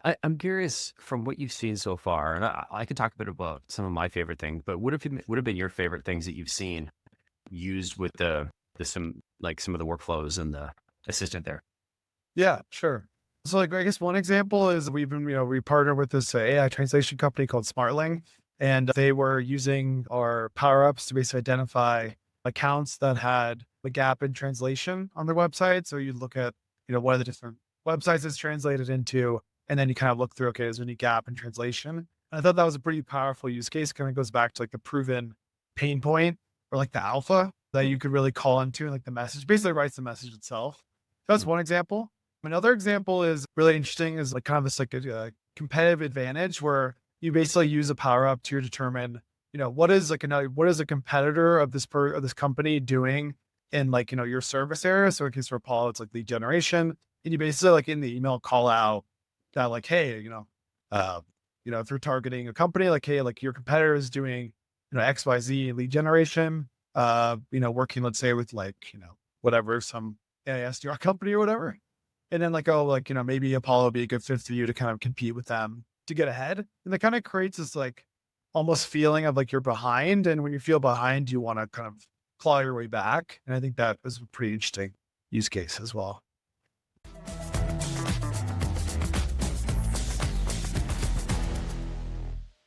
I'm curious from what you've seen so far, and I could talk a bit about some of my favorite things, but would have been your favorite things that you've seen used with some of the workflows and the assistant there? Yeah, sure. So, like, I guess one example is we partnered with this AI translation company called Smartling, and they were using our power ups to basically identify accounts that had a gap in translation on their website. So you look at, what are the different websites it's translated into, and then you kind of look through, okay, is there any gap in translation? And I thought that was a pretty powerful use case. Kind of goes back to like the proven pain point or like the alpha that you could really call into, and like the message basically writes the message itself. That's Mm. one example. Another example is really interesting is like kind of this like a competitive advantage where you basically use a power up to determine, what is a competitor of of this company doing in like, your service area. So in case for Paul, it's like lead generation. And you basically like in the email call out that like, hey, uh, if you're targeting a company, like, hey, like your competitor is doing, XYZ lead generation, working, let's say with like, whatever, some AISDR company or whatever. And then like, oh, like, maybe Apollo would be a good fit for you to kind of compete with them to get ahead. And that kind of creates this like almost feeling of like you're behind. And when you feel behind, you want to kind of claw your way back. And I think that was a pretty interesting use case as well.